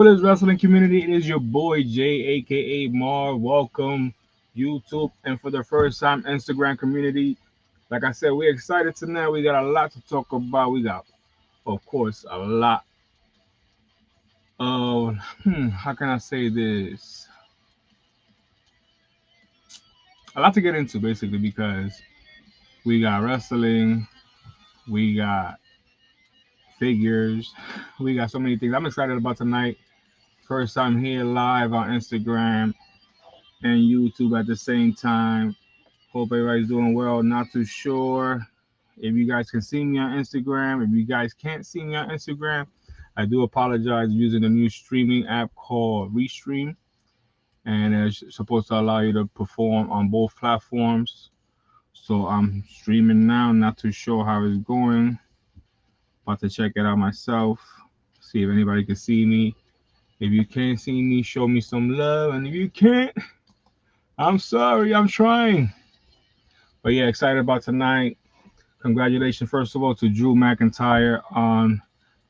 What is wrestling community? It is your boy Jay, aka Marv. Welcome, YouTube, and for the first time, Instagram community. Like I said, we're excited tonight. We got a lot to talk about. We got, of course, a lot of how can I say this? A lot to get into basically because we got wrestling, we got figures, we got so many things. I'm excited about tonight. First time here live on Instagram and YouTube at the same time. Hope everybody's doing well. Not too sure if you guys can see me on Instagram. If you guys can't see me on Instagram, I do apologize using a new streaming app called Restream. And it's supposed to allow you to perform on both platforms. So I'm streaming now. Not too sure how it's going. About to check it out myself. See if anybody can see me. If you can't see me, show me some love. And if you can't, I'm sorry. I'm trying. But yeah, excited about tonight. Congratulations, first of all, to Drew McIntyre on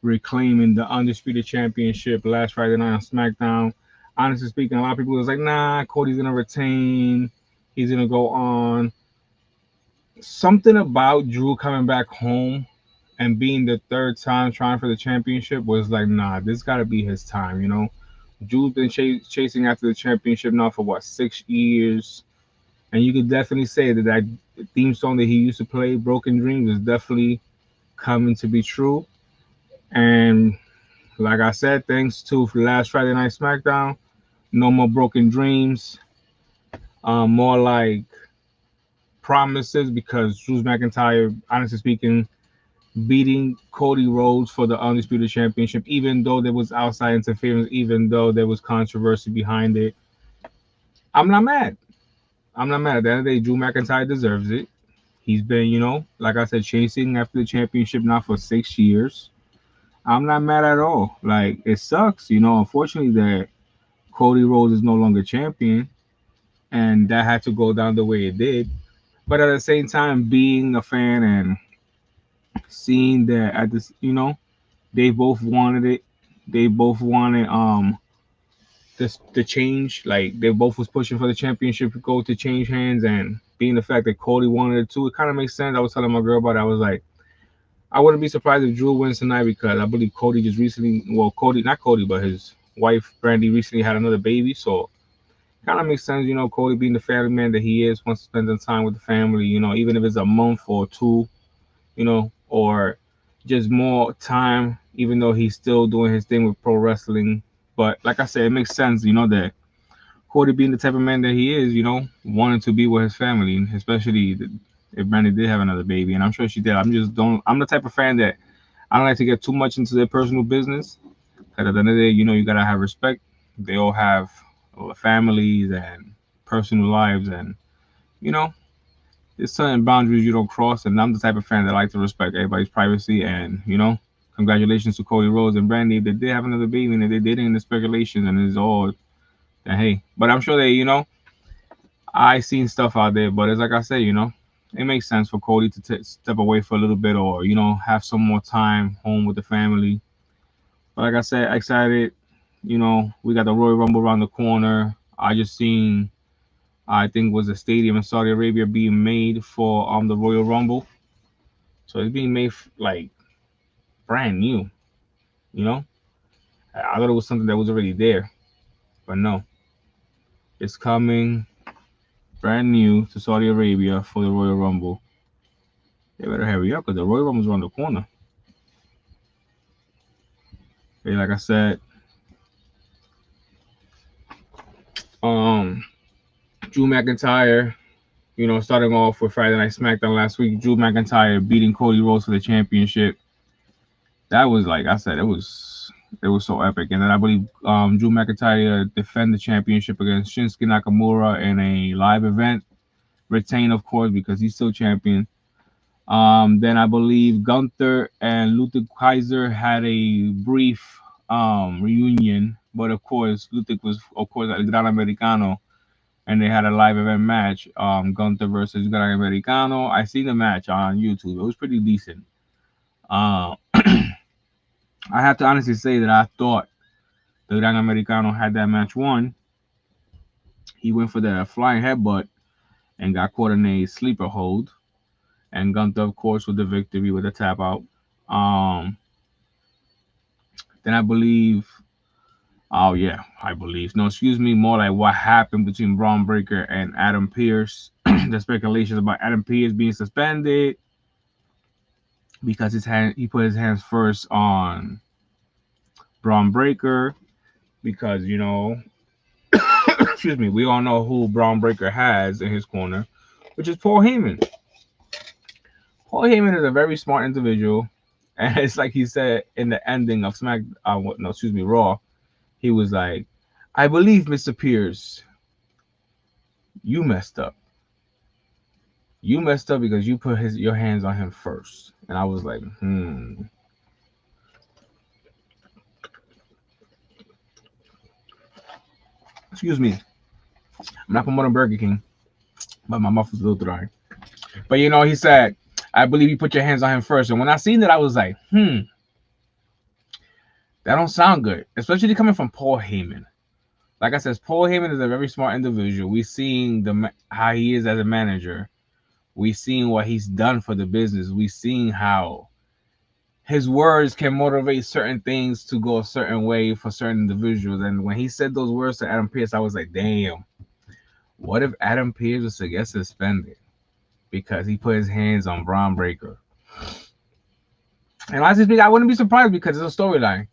reclaiming the Undisputed Championship last Friday night on SmackDown. Honestly speaking, a lot of people was like, nah, Cody's going to retain. He's going to go on. Something about Drew coming back home and being the third time trying for the championship was like, nah, this got to be his time, you know? Drew's been chasing after the championship now for what, 6 years? And you could definitely say that that theme song that he used to play, Broken Dreams, is definitely coming to be true. And like I said, thanks to last Friday Night SmackDown, no more Broken Dreams, more like promises because Drew McIntyre, honestly speaking, beating Cody Rhodes for the Undisputed Championship, even though there was outside interference, even though there was controversy behind it. I'm not mad. I'm not mad. At the end of the day, Drew McIntyre deserves it. He's been, like I said, chasing after the championship now for 6 years. I'm not mad at all. Like, it sucks, unfortunately, that Cody Rhodes is no longer champion and that had to go down the way it did. But at the same time, being a fan and seeing that at this, they both wanted it. They both wanted this the change. Like they both was pushing for the championship to go to change hands, and being the fact that Cody wanted it too, it kind of makes sense. I was telling my girl about it. I was like, I wouldn't be surprised if Drew wins tonight because I believe Cody just recently, well, Cody, not Cody, but his wife Brandy recently had another baby, so kind of makes sense. Cody being the family man that he is, wants to spend some time with the family. Even if it's a month or two, or just more time, even though he's still doing his thing with pro wrestling. But like I said, it makes sense, that Cody being the type of man that he is, wanting to be with his family, and especially if Brandy did have another baby, and I'm sure she did. I'm the type of fan that I don't like to get too much into their personal business. Because at the end of the day, you gotta have respect. They all have families and personal lives, and you know, there's certain boundaries you don't cross. And I'm the type of fan that like to respect everybody's privacy. And congratulations to Cody Rhodes and Brandy. They did have another baby, and they did it in the speculation, and it's all that hey. But I'm sure they, I seen stuff out there, but it's like I say, it makes sense for Cody to step away for a little bit, or have some more time home with the family. But like I said, excited. We got the Royal Rumble around the corner. I just seen, I think, was a stadium in Saudi Arabia being made for the Royal Rumble. So it's being made like brand new. You know, I thought it was something that was already there, but no, it's coming brand new to Saudi Arabia for the Royal Rumble. They better hurry up because the Royal Rumble's around the corner. Okay, like I said, um, Drew McIntyre. Starting off with Friday Night SmackDown last week, Drew McIntyre beating Cody Rhodes for the championship. That was like I said, it was so epic. And then I believe Drew McIntyre defend the championship against Shinsuke Nakamura in a live event, retain of course because he's still champion. Then I believe Gunther and Luther Kaiser had a brief reunion, but of course Luther was of course El Gran Americano, and they had a live event match. Gunther versus Gran Americano. I seen the match on YouTube. It was pretty decent. I have to honestly say that I thought the Gran Americano had that match won. He went for the flying headbutt and got caught in a sleeper hold. And Gunther, of course, with the victory with a tap out. Um, then I believe, oh yeah, I believe. No, excuse me, more like what happened between Braun Breaker and Adam Pearce. The speculations about Adam Pearce being suspended because he put his hands first on Braun Breaker because excuse me, we all know who Braun Breaker has in his corner, which is Paul Heyman. Paul Heyman is a very smart individual, and it's like he said in the ending of Raw. He was like, "I believe, Mr. Pierce, you messed up. You messed up because you put your hands on him first." And I was like, Excuse me. I'm not promoting Burger King, but my mouth was a little dry. But he said, "I believe you put your hands on him first." And when I seen that, I was like, that don't sound good, especially coming from Paul Heyman. Like I said, Paul Heyman is a very smart individual. We seen how he is as a manager. We seen what he's done for the business. We seen how his words can motivate certain things to go a certain way for certain individuals. And when he said those words to Adam Pearce, I was like, damn, what if Adam Pearce was to get suspended because he put his hands on Braun Breaker? And honestly speaking, I wouldn't be surprised because it's a storyline.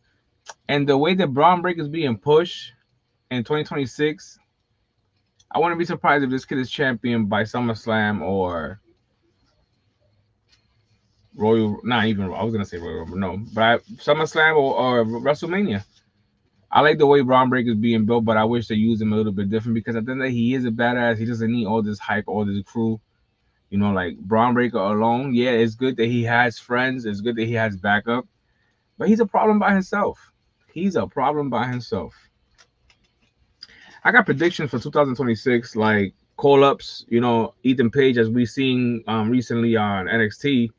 And the way that Braun Breaker is being pushed in 2026, I wouldn't be surprised if this kid is championed by SummerSlam or Royal, not even, I was going to say Royal Rumble, no, but SummerSlam or WrestleMania. I like the way Braun Breaker is being built, but I wish they used him a little bit different because at the end of the day, he is a badass. He doesn't need all this hype, all this crew. Like Braun Breaker alone, yeah, it's good that he has friends. It's good that he has backup, but he's a problem by himself. He's a problem by himself. I got predictions for 2026, like call-ups. Ethan Page, as we've seen recently on NXT,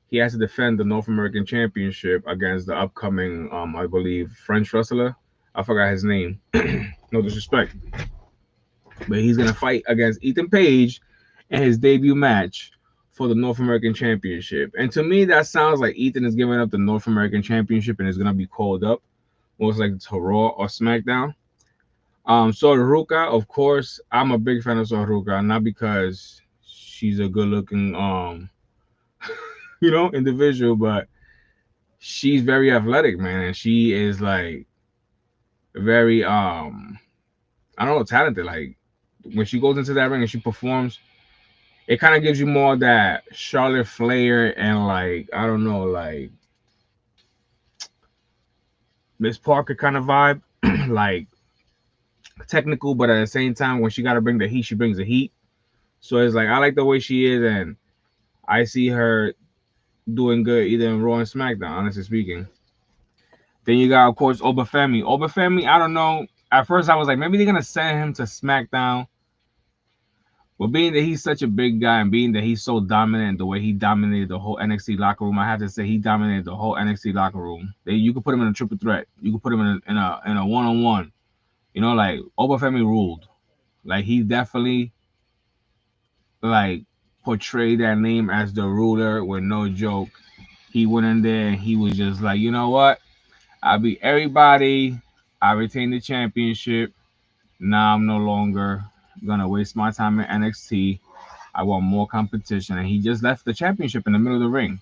he has to defend the North American Championship against the upcoming, I believe, French wrestler. I forgot his name. No disrespect. But he's going to fight against Ethan Page in his debut match for the North American Championship. And to me, that sounds like Ethan is giving up the North American Championship and is going to be called up, most likely to Raw or SmackDown. Sora Ruka, of course, I'm a big fan of Sora Ruka, not because she's a good-looking individual, but she's very athletic, man, and she is like very I don't know, talented. Like when she goes into that ring and she performs, it kind of gives you more of that Charlotte Flair and like I don't know, like Miss Parker kind of vibe, like technical, but at the same time when she got to bring the heat, she brings the heat. So it's like I like the way she is, and I see her doing good either in Raw and SmackDown, honestly speaking. Then you got, of course, Obafemi. Obafemi, I don't know. At first, I was like, maybe they're going to send him to SmackDown. But being that he's such a big guy and being that he's so dominant, the way he dominated the whole NXT locker room, I have to say he dominated the whole NXT locker room. You could put him in a triple threat. You could put him in a one-on-one. Like Obafemi ruled. Like he definitely like portrayed that name as the ruler with no joke. He went in there and he was just like, you know what? I beat everybody. I retained the championship. Now I'm no longer gonna waste my time in NXT. I want more competition. And he just left the championship in the middle of the ring.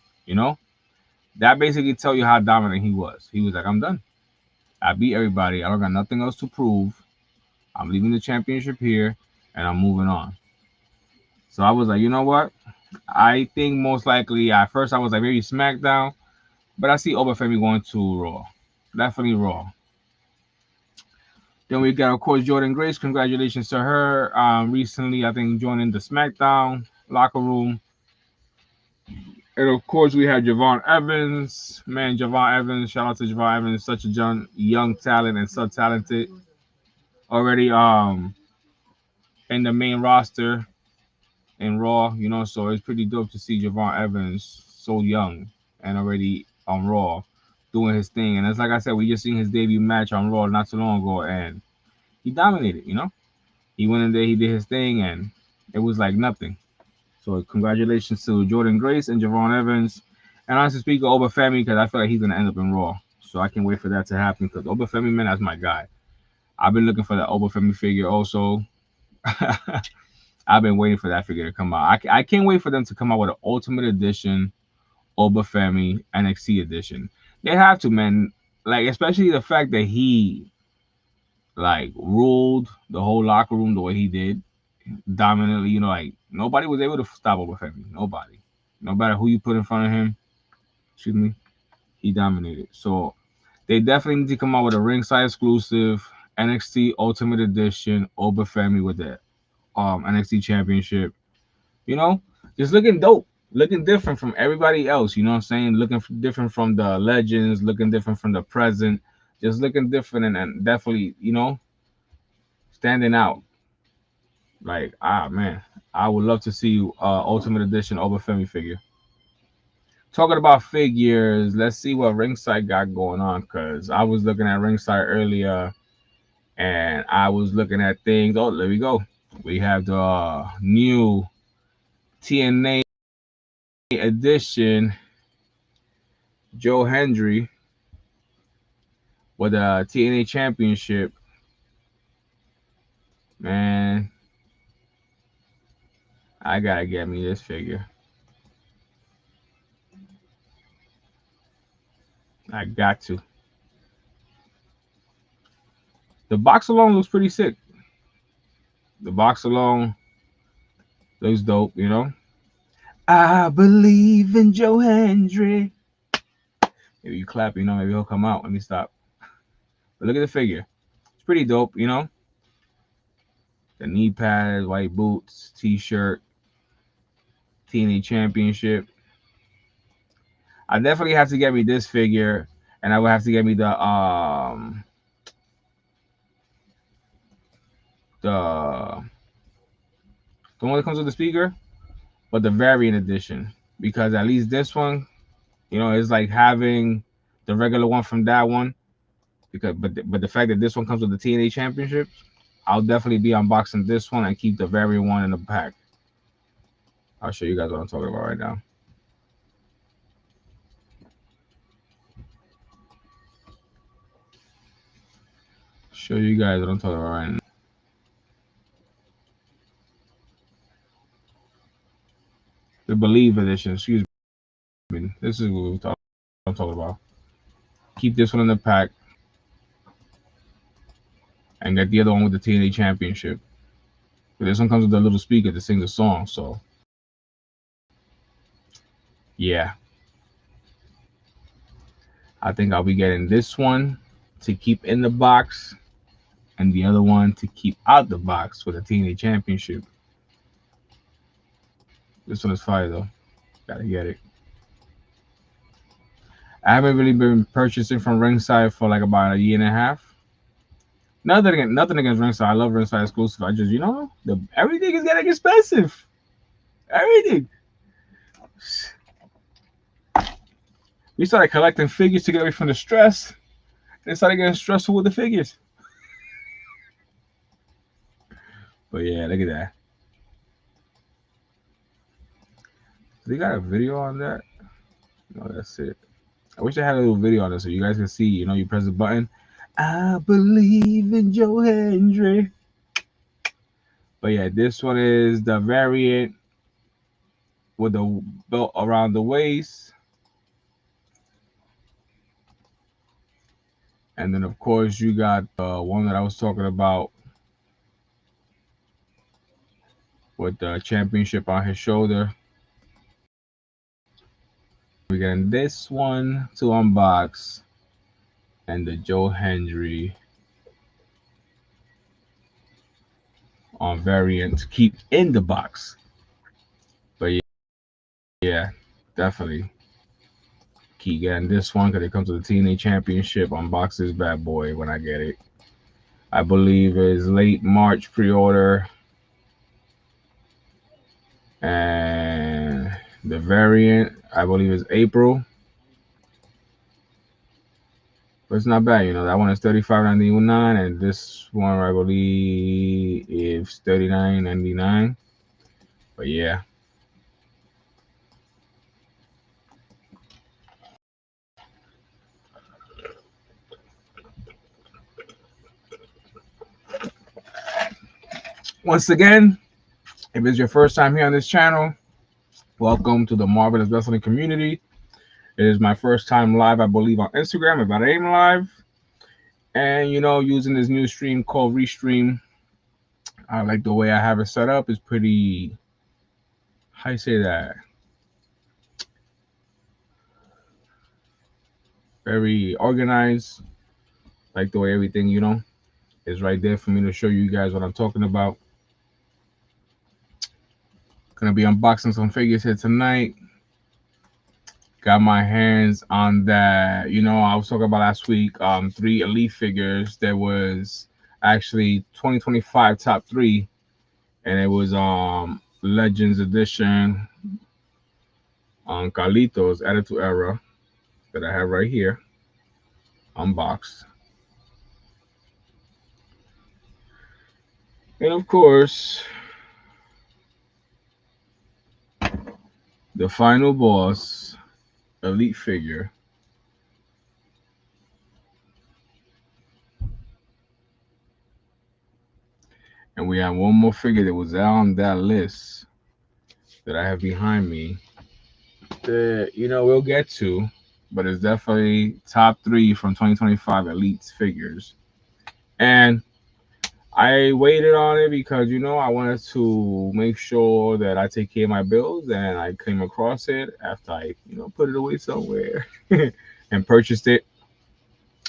That basically tell you how dominant he was. He was like, I'm done. I beat everybody. I don't got nothing else to prove. I'm leaving the championship here and I'm moving on. So I was like, you know what? I think most likely at first I was like maybe SmackDown, but I see Obafemi going to Raw. Definitely Raw. Then we got, of course, Jordan Grace. Congratulations to her. Recently, I think, joining the SmackDown locker room. And, of course, we had Javon Evans. Man, Javon Evans. Shout out to Javon Evans. Such a young talent and so talented. Already in the main roster in Raw, so it's pretty dope to see Javon Evans so young and already on Raw. doing his thing. And it's like I said, we just seen his debut match on Raw not too long ago, and he dominated. He went in there, he did his thing, and it was like nothing. So congratulations to Jordan Grace and Javon Evans. And honestly speaking, Obafemi, because I feel like he's gonna end up in Raw. So I can't wait for that to happen because Obafemi, man, that's my guy. I've been looking for that Obafemi figure also. I've been waiting for that figure to come out. I can't wait for them to come out with an Ultimate Edition Obafemi NXT Edition. They have to, man. Like, especially the fact that he like ruled the whole locker room the way he did, dominantly. Like nobody was able to stop Obafemi. Nobody. No matter who you put in front of him, excuse me, he dominated. So they definitely need to come out with a ringside exclusive NXT Ultimate Edition Obafemi with the NXT Championship. Just looking dope, looking different from everybody else. You know what I'm saying? Looking different from the legends, looking different from the present, just looking different and definitely, standing out. Like, man, I would love to see Ultimate Edition Obafemi figure. Talking about figures, let's see what Ringside got going on, because I was looking at Ringside earlier and I was looking at things. Oh, there we go. We have the new TNA edition Joe Hendry with a TNA championship. Man, I gotta get me this figure. I got to. The box alone looks pretty sick. The box alone looks dope, I believe in Joe Hendry. Maybe you clap, maybe he'll come out. Let me stop. But look at the figure. It's pretty dope, The knee pads, white boots, t-shirt, TNA championship. I definitely have to get me this figure, and I would have to get me the one that comes with the speaker, but the variant edition, because at least this one, it's like having the regular one from that one. But the fact that this one comes with the TNA championship, I'll definitely be unboxing this one and keep the variant one in the pack. I'll show you guys what I'm talking about right now. Show you guys what I'm talking about right now. The Believe edition, excuse me. This is what I'm talking about. Keep this one in the pack and get the other one with the TNA championship. But this one comes with a little speaker to sing the song, so yeah. I think I'll be getting this one to keep in the box and the other one to keep out the box for the TNA championship. This one is fire though. Gotta get it. I haven't really been purchasing from Ringside for like about a year and a half. Nothing against Ringside. I love Ringside exclusive. I just, everything is getting expensive. Everything. We started collecting figures to get away from the stress. They started getting stressful with the figures. But yeah, look at that. They got a video on that? No, that's it. I wish I had a little video on it so you guys can see, you press the button. I believe in Joe Hendry. But yeah, this one is the variant with the belt around the waist. And then, of course, you got the one that I was talking about with the championship on his shoulder. We're getting this one to unbox and the Joe Hendry on variant to keep in the box. But yeah, definitely keep getting this one because it comes with the TNA championship. Unbox this bad boy when I get it. I believe it's late March pre-order. And the variant, I believe, is April. But it's not bad, you know. That one is 35.99, and this one I believe is 39.99. But yeah. Once again, if it's your first time here on this channel, welcome to the Marvelous Wrestling community. It is my first time live, I believe, on Instagram, if I ain't live. And, you know, using this new stream called Restream. I like the way I have it set up. It's pretty, how you say that? Very organized. Like the way everything, you know, is right there for me to show you guys what I'm talking about. Gonna be unboxing some figures here tonight. Got my hands on that, you know, I was talking about last week, 3 elite figures. There was actually 2025 top 3, and it was Legends edition on Carlitos Attitude Era that I have right here unboxed. And of course, the final boss elite figure. And we have one more figure that was on that list that I have behind me that, you know, we'll get to, but it's definitely top 3 from 2025 elite figures. And I waited on it because, you know, I wanted to make sure that I take care of my bills, and I came across it after I, you know, put it away somewhere and purchased it.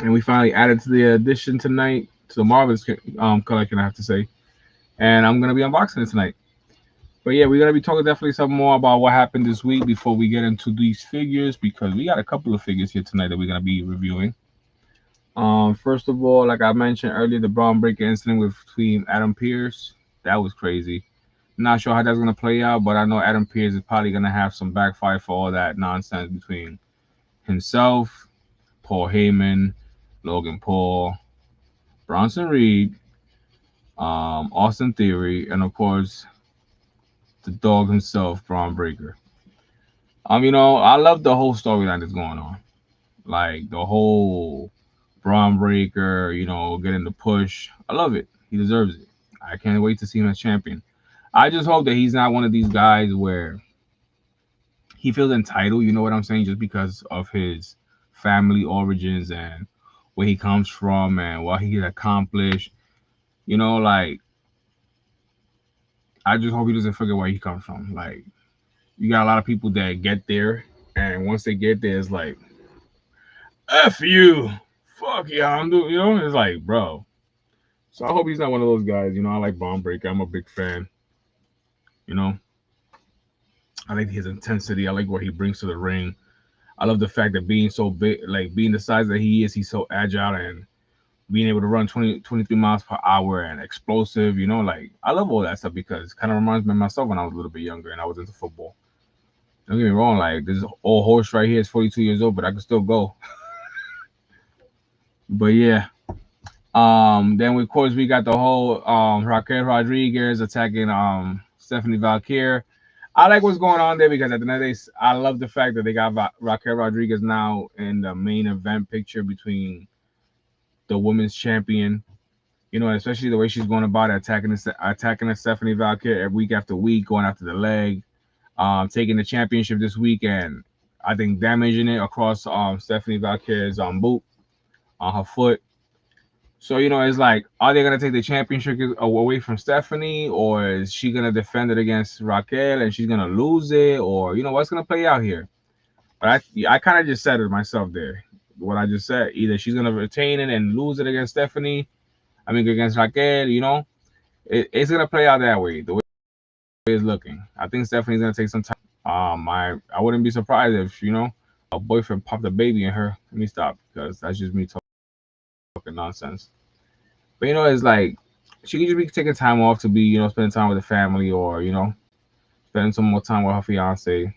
And we finally added to the edition tonight, to the Marvelous collection, I have to say. And I'm going to be unboxing it tonight. But yeah, we're going to be talking definitely some more about what happened this week before we get into these figures, because we got a couple of figures here tonight that we're going to be reviewing. First of all, like I mentioned earlier, the Braun Breaker incident between Adam Pearce, that was crazy. Not sure how that's going to play out, but I know Adam Pearce is probably going to have some backfire for all that nonsense between himself, Paul Heyman, Logan Paul, Bronson Reed, Austin Theory, and of course, the dog himself, Braun Breaker. You know, I love the whole storyline that's going on. Like the whole Braun Breaker, you know, getting the push. I love it. He deserves it. I can't wait to see him as champion. I just hope that he's not one of these guys where he feels entitled, you know what I'm saying, just because of his family origins and where he comes from and what he can accomplish. You know, like, I just hope he doesn't forget where he comes from. Like, you got a lot of people that get there, and once they get there, it's like, F you. Fuck yeah, I'm doing, you know, it's like, bro. So I hope he's not one of those guys. You know, I like Braun Breaker. I'm a big fan. You know, I like his intensity. I like what he brings to the ring. I love the fact that being so big, like being the size that he is, he's so agile and being able to run 23 miles per hour and explosive. You know, like I love all that stuff because it kind of reminds me of myself when I was a little bit younger and I was into football. Don't get me wrong, like this old horse right here is 42 years old, but I can still go. But yeah. Then of course we got the whole Raquel Rodriguez attacking Stephanie Valkyrie. I like what's going on there because at the end of the day, I love the fact that they got Raquel Rodriguez now in the main event picture between the women's champion. You know, especially the way she's going about it, attacking the Stephanie Valkyrie week after week, going after the leg, taking the championship this weekend. I think damaging it across Stephanie Valkyrie's boot on her foot. So, you know, it's like, are they going to take the championship away from Stephanie, or is she going to defend it against Raquel and she's going to lose it? Or, you know, what's going to play out here? But I kind of just said it myself there. What I just said, either she's going to retain it and lose it against Stephanie, against Raquel, you know, it's going to play out that way, the way it's looking. I think Stephanie's going to take some time. I wouldn't be surprised if, you know, a boyfriend popped a baby in her. Let me stop, because that's just me talking nonsense. But, you know, it's like she could just be taking time off to be, you know, spending time with the family, or, you know, spending some more time with her fiance.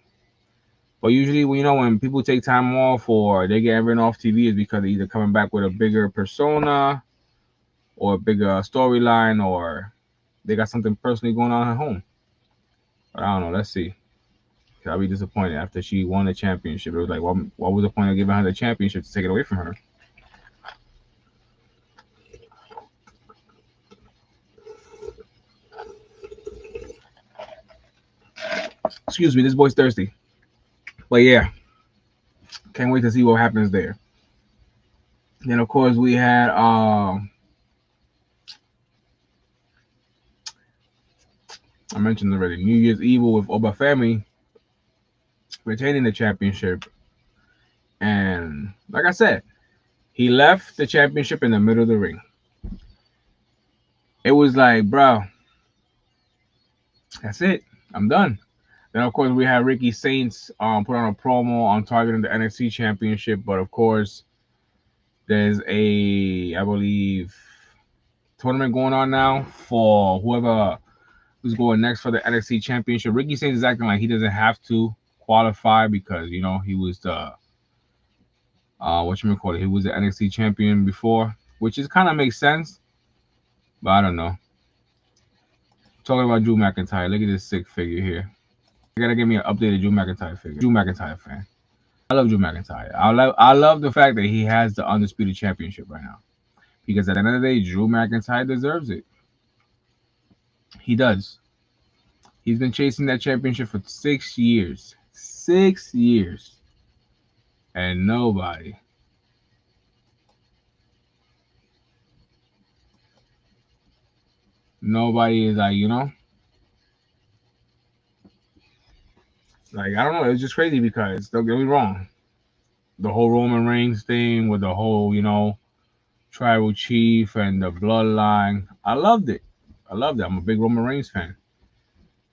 But usually, when people take time off or they get written off TV, is because they're either coming back with a bigger persona or a bigger storyline, or they got something personally going on at home. But I don't know. Let's see. I'll be disappointed after she won the championship. It was like, what was the point of giving her the championship to take it away from her? Excuse me, this boy's thirsty. But yeah, can't wait to see what happens there. Then of course we had I mentioned already, New Year's Evil with Obafemi retaining the championship. And like I said, he left the championship in the middle of the ring. It was like, bro, that's it. I'm done. Then of course we had Ricky Saints put on a promo on targeting the NXT championship, but of course there's I believe, tournament going on now for whoever who's going next for the NXT championship. Ricky Saints is acting like he doesn't have to qualify because he was the he was the NXT champion before, which is kind of makes sense, but I don't know. Talking about Drew McIntyre, look at this sick figure here. I gotta give me an updated Drew McIntyre figure. Drew McIntyre fan. I love Drew McIntyre. I love the fact that he has the Undisputed Championship right now. Because at the end of the day, Drew McIntyre deserves it. He does. He's been chasing that championship for 6 years. 6 years. And nobody is like, like, I don't know. It's just crazy because, don't get me wrong, the whole Roman Reigns thing with the whole, tribal chief and the bloodline, I loved it. I'm a big Roman Reigns fan.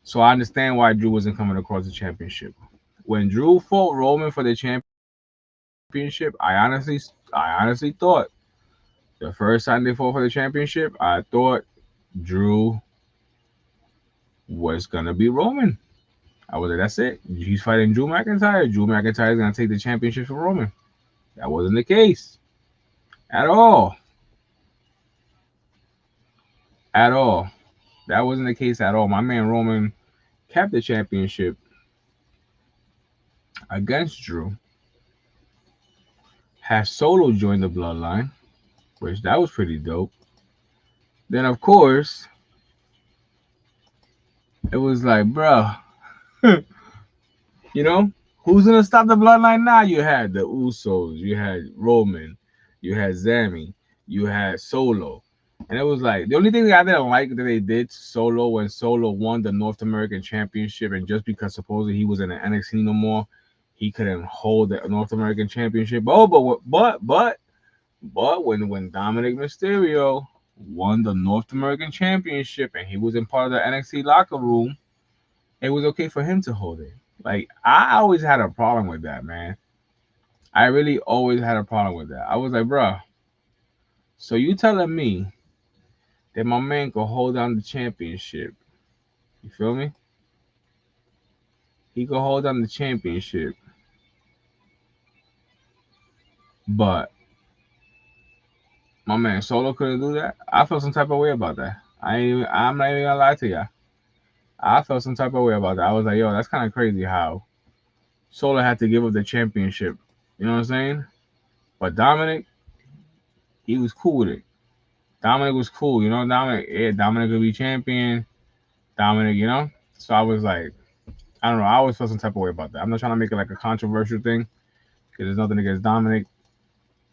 So I understand why Drew wasn't coming across the championship. When Drew fought Roman for the championship, I honestly thought the first time they fought for the championship, I thought Drew was gonna be Roman. I was like, that's it. He's fighting Drew McIntyre. Drew McIntyre is gonna take the championship from Roman. That wasn't the case at all. At all. That wasn't the case at all. My man Roman kept the championship against Drew. Had Solo join the bloodline, which that was pretty dope. Then of course, it was like, bruh, who's gonna stop the bloodline now? You had the Usos, you had Roman, you had Zammy, you had Solo. And it was like, the only thing that I didn't like that they did Solo when Solo won the North American Championship, and just because supposedly he was in the NXT no more, he couldn't hold the North American Championship. But when Dominic Mysterio won the North American Championship and he was in part of the NXT locker room, it was okay for him to hold it. Like, I always had a problem with that, man. I really always had a problem with that. I was like, bro, so you telling me that my man could hold down the championship? You feel me? He could hold down the championship, but my man Solo couldn't do that. I felt some type of way about that. I'm not even gonna lie to you. I felt some type of way about that. I was like, yo, that's kind of crazy how Solo had to give up the championship. You know what I'm saying? But Dominic, he was cool with it. Dominic was cool. Dominic could be champion. Dominic, So I was like, I don't know. I always felt some type of way about that. I'm not trying to make it like a controversial thing because there's nothing against Dominic.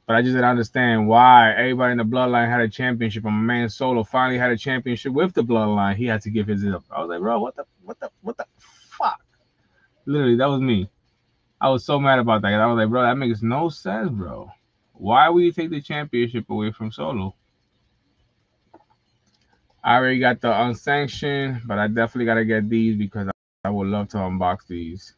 But I just didn't understand why everybody in the bloodline had a championship and my man Solo finally had a championship with the bloodline. He had to give his up. I was like, bro, what the fuck? Literally, that was me. I was so mad about that. I was like, bro, that makes no sense, bro. Why would you take the championship away from Solo? I already got the unsanctioned, but I definitely got to get these because I would love to unbox these.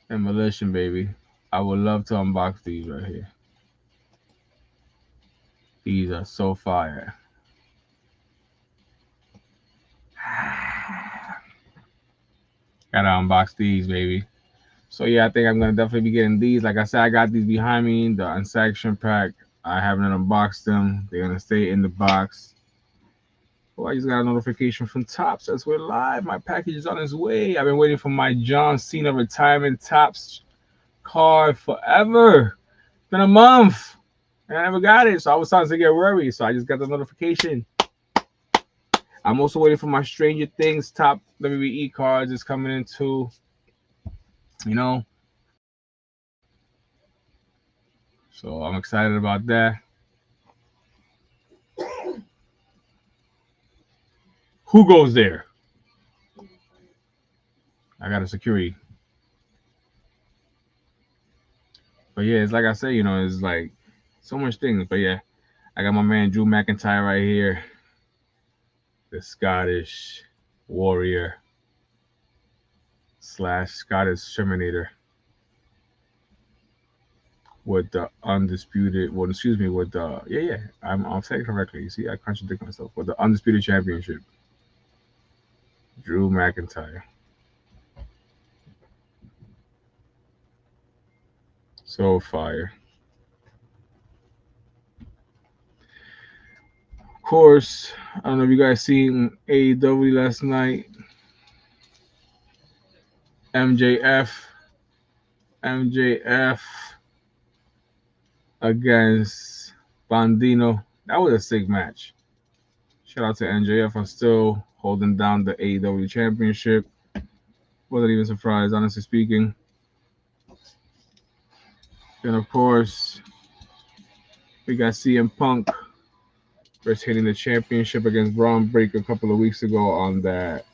Demolition, baby. I would love to unbox these right here. These are so fire. Gotta unbox these, baby. So yeah, I think I'm gonna definitely be getting these. Like I said, I got these behind me, the unsection pack. I haven't unboxed them. They're gonna stay in the box. Oh, I just got a notification from Tops. That's we're live. My package is on its way. I've been waiting for my John Cena retirement Tops card forever. It's been a month. And I never got it. So I was starting to get worried. So I just got the notification. I'm also waiting for my Stranger Things top WWE cards. It's coming in too. You know. So I'm excited about that. Who goes there? I got a security. But yeah, it's like I said, it's like so much things. But yeah, I got my man Drew McIntyre right here, the Scottish warrior / Scottish Terminator with the undisputed. Well, excuse me, with the I'm saying it correctly. You see, I contradict myself with the undisputed championship. Drew McIntyre. So fire. Of course, I don't know if you guys seen AEW last night. MJF against Bandino. That was a sick match. Shout out to MJF for still holding down the AEW championship. Wasn't even surprised, honestly speaking. Then, of course, we got CM Punk first hitting the championship against Braun Breaker a couple of weeks ago on that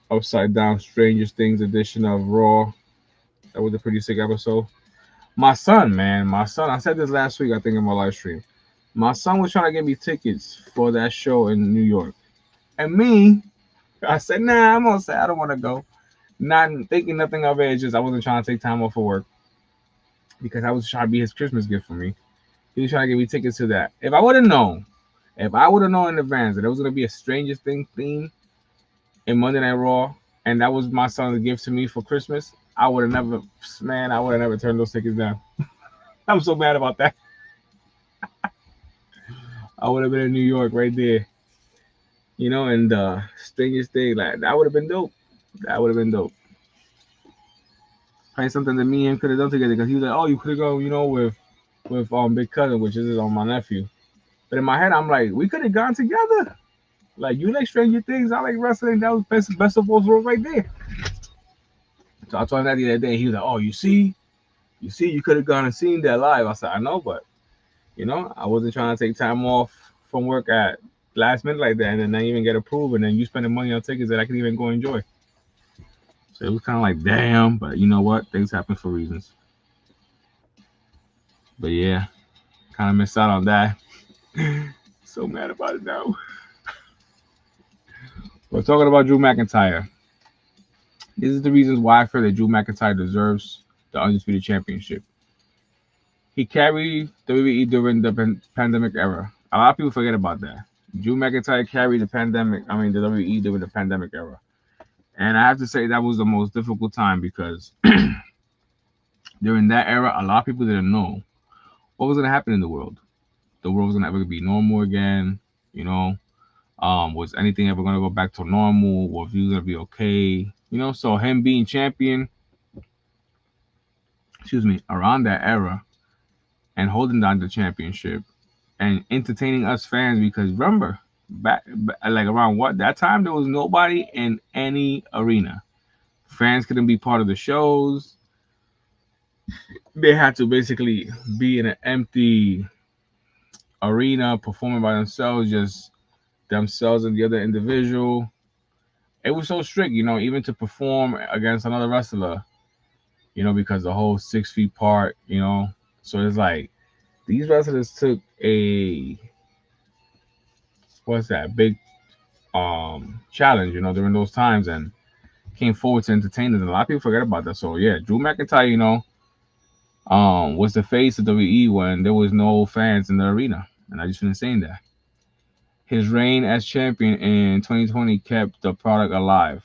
Upside Down Strangest Things edition of Raw. That was a pretty sick episode. My son, man, I said this last week, I think, in my live stream. My son was trying to get me tickets for that show in New York. And me, I said, nah, I'm gonna say I don't want to go. Not thinking nothing of it, just I wasn't trying to take time off for work because I was trying to be his Christmas gift for me. He was trying to get me tickets to that. If I would have known in advance that it was gonna be a Strangest Thing theme in Monday Night Raw, and that was my son's gift to me for Christmas, I would have never turned those tickets down. I'm so mad about that. I would have been in New York right there. And the Strangest Thing, like that would have been dope. That would have been dope. Probably something that me and him could have done together because he was like, "Oh, you could have gone, with Big Cousin, which is my nephew." But in my head, I'm like, we could have gone together. Like you like Stranger Things, I like wrestling. That was best of both worlds right there. So I told him that the other day. He was like, "Oh, you see, you could have gone and seen that live." I said, "I know, but I wasn't trying to take time off from work at last minute like that, and then not even get approved, and then you spending money on tickets that I could even go enjoy." So it was kind of like, damn, but you know what? Things happen for reasons. But yeah, kind of missed out on that. So mad about it now. We're talking about Drew McIntyre. This is the reasons why I feel that Drew McIntyre deserves the Undisputed Championship. He carried WWE during the pandemic era. A lot of people forget about that. Drew McIntyre carried the WWE during the pandemic era. And I have to say that was the most difficult time because during that era, a lot of people didn't know what was going to happen in the world. The world was going to ever be normal again, was anything ever going to go back to normal? Was he going to be okay? So him being champion, around that era and holding down the championship and entertaining us fans because remember, back like around that time, there was nobody in any arena. Fans couldn't be part of the shows. They had to basically be in an empty arena performing by themselves, just themselves and the other individual. It was so strict, even to perform against another wrestler, because the whole 6 feet part, So it's like these wrestlers took a big challenge, during those times and came forward to entertain us. And a lot of people forget about that. So yeah, Drew McIntyre, was the face of WWE when there was no fans in the arena. And I just finished saying that. His reign as champion in 2020 kept the product alive.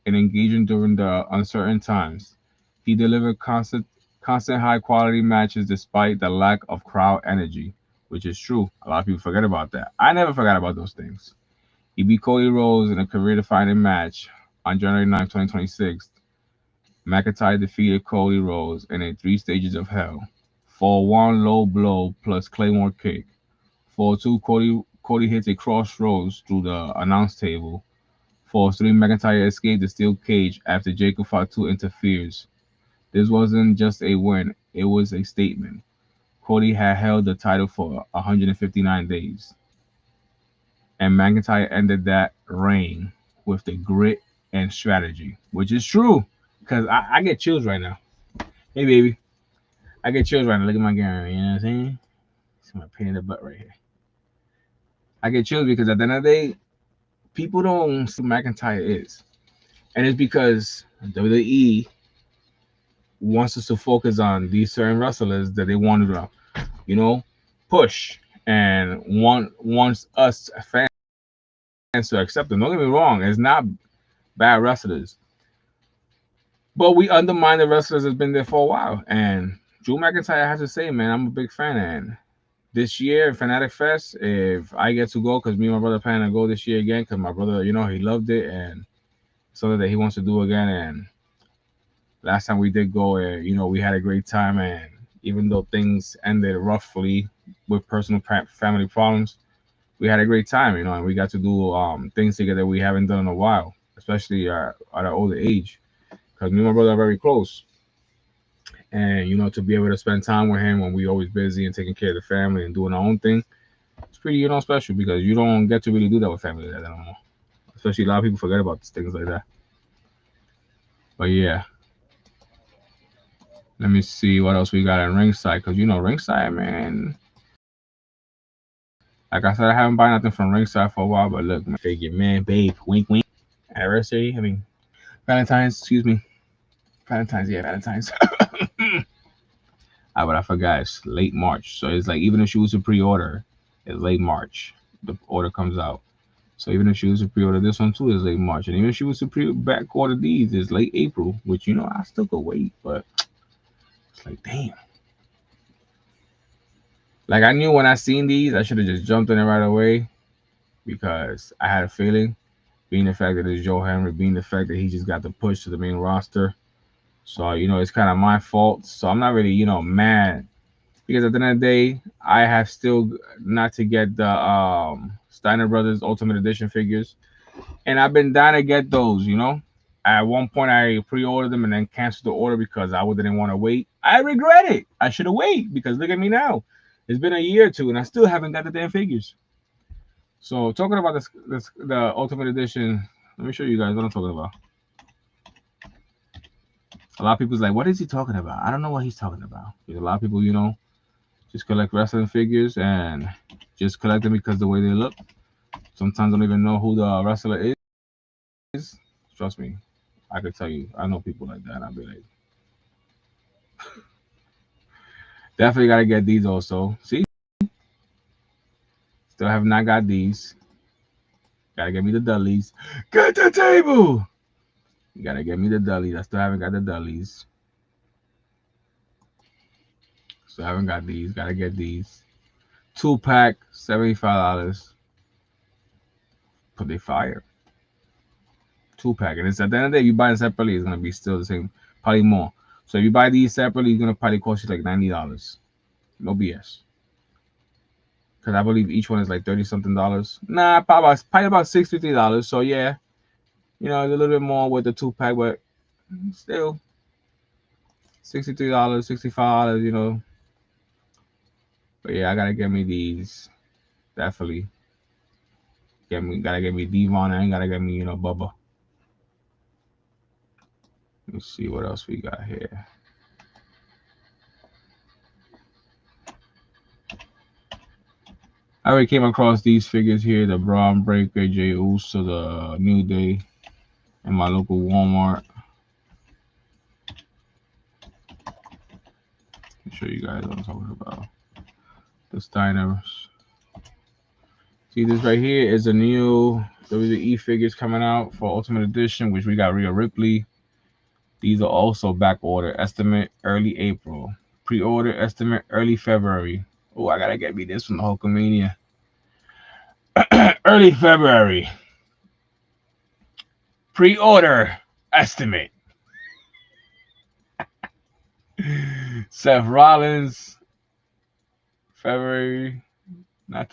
and engaging during the uncertain times. He delivered constant high quality matches despite the lack of crowd energy, which is true. A lot of people forget about that. I never forgot about those things. He beat Cody Rhodes in a career defining match on January 9, 2026. McIntyre defeated Cody Rhodes in a 3 stages of hell. For one low blow plus Claymore kick. For two, Cody hits a crossroads through the announce table. For three, McIntyre escaped the steel cage after Jacob Fatu interferes. This wasn't just a win, it was a statement. Cody had held the title for 159 days, and McIntyre ended that reign with the grit and strategy, which is true. Because I get chills right now. Hey, baby. I get chills right now. Look at my camera. You know what I'm saying? See my pain in the butt right here. I get chills because at the end of the day, people don't see who McIntyre is. And it's because WWE wants us to focus on these certain wrestlers that they want to, push and wants us fans to accept them. Don't get me wrong, it's not bad wrestlers. But we undermine the wrestlers that's been there for a while. And Drew McIntyre has to say, man, I'm a big fan. And this year, Fanatic Fest, if I get to go, because me and my brother plan to go this year again, because my brother, he loved it and something that he wants to do again. And last time we did go, we had a great time. And even though things ended roughly with personal family problems, we had a great time, and we got to do things together we haven't done in a while, especially at our older age, because me and my brother are very close. And to be able to spend time with him when we always busy and taking care of the family and doing our own thing, it's pretty special, because you don't get to really do that with family like that anymore. Especially a lot of people forget about things like that. But yeah, let me see what else we got at ringside, because ringside, man. Like I said, I haven't bought nothing from ringside for a while, but look, my figure, man, babe, wink, wink. Anniversary, Valentine's, excuse me. Valentine's, yeah, Valentine's. But I forgot, it's late March. So it's like, even if she was to pre-order, it's late March. The order comes out. So even if she was to pre-order this one too, it's late March. And even if she was to back order these, it's late April, which, I still could wait, but it's like, damn. Like, I knew when I seen these, I should have just jumped in it right away, because I had a feeling, being the fact that it's Joe Henry, being the fact that he just got the push to the main roster. So, it's kind of my fault. So I'm not really, mad, because at the end of the day, I have still not to get the Steiner Brothers Ultimate Edition figures. And I've been dying to get those, At one point, I pre-ordered them and then canceled the order because I didn't want to wait. I regret it. I should have waited, because look at me now. It's been a year or two, and I still haven't got the damn figures. So talking about the Ultimate Edition, let me show you guys what I'm talking about. A lot of people's like, what is he talking about? I don't know what he's talking about. Because a lot of people, just collect wrestling figures and just collect them because the way they look. Sometimes don't even know who the wrestler is. Trust me, I could tell you, I know people like that. And I'll be like, definitely gotta get these also. See, still have not got these. Gotta get me the Dudleys. Get the table. You gotta get me the Dudleys. I still haven't got the Dudleys. So I haven't got these. Gotta get these. 2-pack, $75. But they fire. 2-pack. And it's at the end of the day, if you buy it separately, it's gonna be still the same, probably more. So if you buy these separately, it's gonna probably cost you like $90. No BS. Because I believe each one is like $30-something. Nah, probably about $63. So yeah, it's a little bit more with the 2-pack, but still $63, $65. But yeah, I gotta get me these. Definitely. Gotta get me Devon, and gotta get me, Bubba. Let me see what else we got here. I already came across these figures here, the Braun Breaker, Jey Uso, the New Day, in my local Walmart. Let me show you guys what I'm talking about. The Steiners. See, this right here is a new WWE figures coming out for Ultimate Edition, which we got Rhea Ripley. These are also back order. Estimate early April. Pre-order estimate early February. Oh, I gotta get me this from the Hulkamania. Early February. Pre-order estimate. Seth Rollins. February. I'm not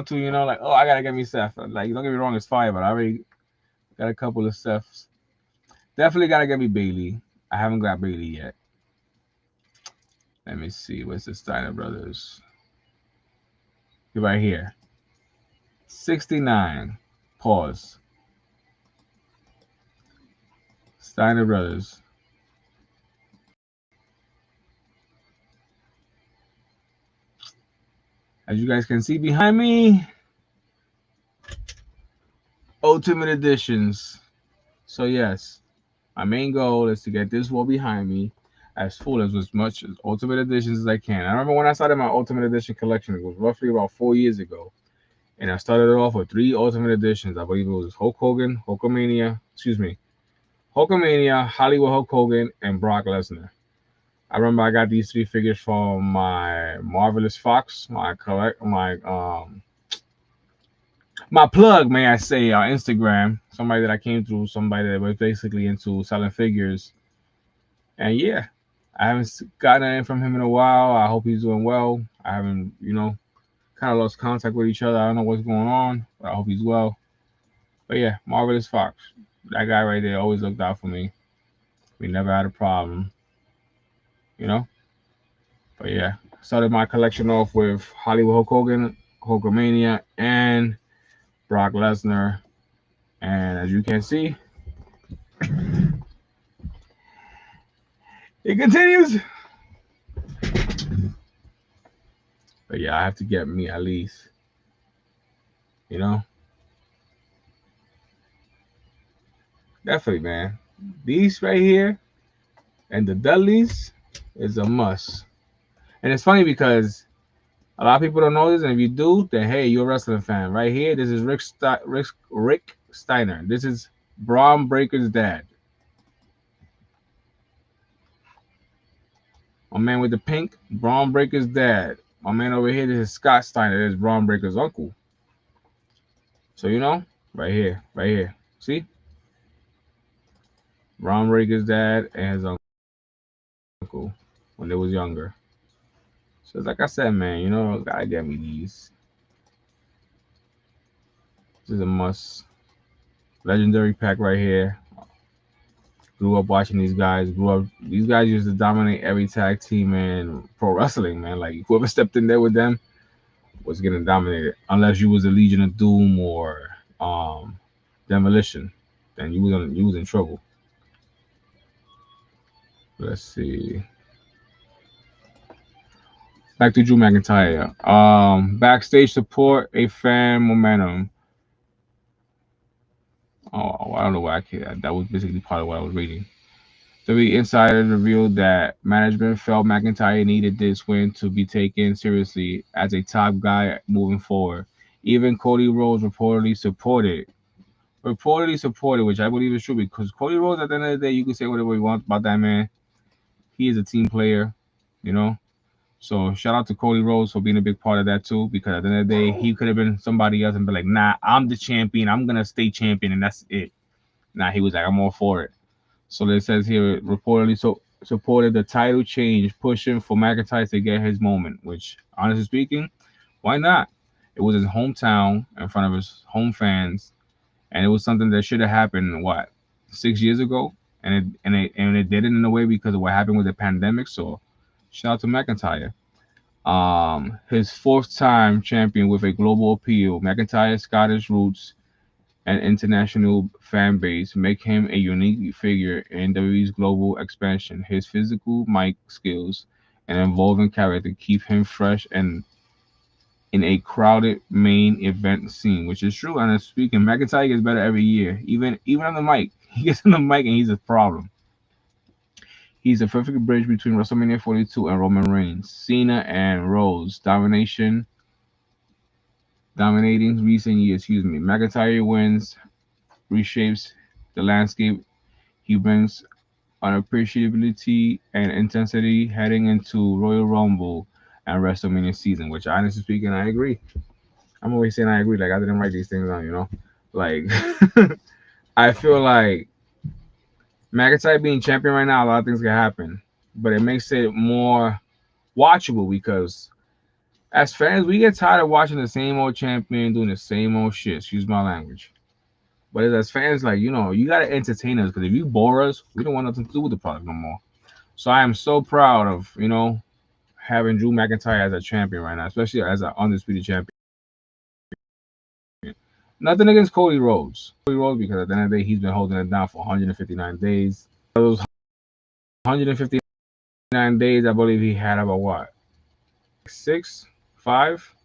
too, like, oh, I gotta get me Seth. Like, don't get me wrong, it's fire, but I already got a couple of Seths. Definitely gotta get me Bailey. I haven't got Bailey yet. Let me see. Where's the Steiner Brothers? You're right here. 69. Pause. Steiner Brothers. As you guys can see behind me, Ultimate Editions. So yes, my main goal is to get this wall behind me as full as much as Ultimate Editions as I can. I remember when I started my Ultimate Edition collection, it was roughly about 4 years ago. And I started it off with 3 Ultimate Editions. I believe it was Hulk Hogan, Hulkamania, Hollywood Hulk Hogan, and Brock Lesnar. I remember I got these 3 figures from my Marvelous Fox, my plug, may I say, on Instagram. Somebody that I came through, somebody that was basically into selling figures. And yeah, I haven't gotten anything from him in a while. I hope he's doing well. I haven't, kind of lost contact with each other. I don't know what's going on, but I hope he's well. But yeah, Marvelous Fox. That guy right there always looked out for me. We never had a problem, But yeah, started my collection off with Hollywood Hulk Hogan, Hulkamania, and Brock Lesnar. And as you can see, it continues. But yeah, I have to get me at least, Definitely, man. These right here and the Dudleys is a must. And it's funny because a lot of people don't know this, and if you do, then hey, you're a wrestling fan. Right here, this is Rick Steiner. This is Braun Breaker's dad. My man with the pink, Braun Breaker's dad. My man over here, this is Scott Steiner. This is Braun Breaker's uncle. So right here. See? Braun Breaker's dad and his uncle when they was younger. So like I said, man, gotta get me these. This is a must. Legendary pack right here. Grew up watching these guys. These guys used to dominate every tag team in pro wrestling, man. Like whoever stepped in there with them was getting dominated. Unless you was a Legion of Doom or Demolition, then you was in trouble. Let's see. Back to Drew McIntyre. Backstage support, a fan momentum. Oh, I don't know why I can't. That was basically part of what I was reading. WWE insiders revealed that management felt McIntyre needed this win to be taken seriously as a top guy moving forward. Even Cody Rhodes reportedly supported, which I believe is true because Cody Rhodes, at the end of the day, you can say whatever you want about that man. He is a team player, So shout out to Cody Rhodes for being a big part of that too, because at the end of the day, he could have been somebody else and be like, nah, I'm the champion. I'm gonna stay champion, and that's it. Nah, he was like, I'm all for it. So it says here, reportedly supported the title change, pushing for McIntyre to get his moment. Which, honestly speaking, why not? It was his hometown in front of his home fans, and it was something that should have happened 6 years ago, and it didn't in a way because of what happened with the pandemic. So, shout out to McIntyre. His 4th time champion with a global appeal. McIntyre's Scottish roots and international fan base make him a unique figure in WWE's global expansion. His physical mic skills and evolving character keep him fresh and in a crowded main event scene, which is true. And speaking, McIntyre gets better every year. Even on the mic, he gets on the mic and he's a problem. He's a perfect bridge between WrestleMania 42 and Roman Reigns, Cena and Rhodes. Domination dominating recent years. Excuse me. McIntyre wins, reshapes the landscape. He brings unappreciability and intensity heading into Royal Rumble and WrestleMania season. Which, honestly speaking, I agree. I'm always saying I agree. Like I didn't write these things down, you know. Like I feel like McIntyre being champion right now, a lot of things can happen, but it makes it more watchable because as fans, we get tired of watching the same old champion doing the same old shit. Excuse my language. But as fans, like, you know, you gotta entertain us because if you bore us, we don't want nothing to do with the product no more. So I am so proud of, you know, having Drew McIntyre as a champion right now, especially as an undisputed champion. Nothing against Cody Rhodes. Because at the end of the day, he's been holding it down for 159 days. Those 159 days, I believe he had about what? 6, 5.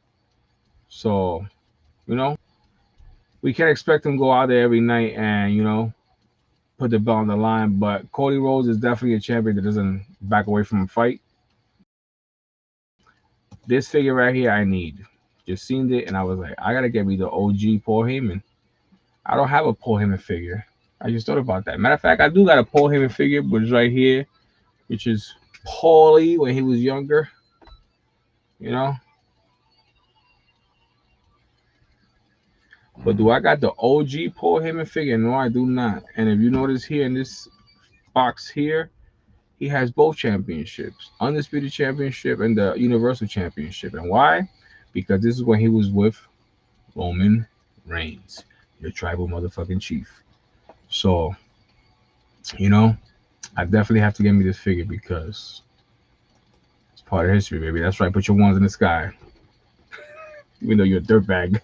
So, you know, we can't expect him to go out there every night and, you know, put the belt on the line. But Cody Rhodes is definitely a champion that doesn't back away from a fight. This figure right here, I need. Just seen it, and I was like, I gotta get me the OG Paul Heyman. I don't have a Paul Heyman figure. I just thought about that. Matter of fact, I do got a Paul Heyman figure, but it's right here, which is Paulie when he was younger. You know. But do I got the OG Paul Heyman figure? No, I do not. And if you notice here in this box here, he has both championships, Undisputed Championship and the Universal Championship. And why? Because this is when he was with Roman Reigns, your tribal motherfucking chief. So, you know, I definitely have to get me this figure because it's part of history, baby. That's right. Put your ones in the sky. Even though you're a dirtbag.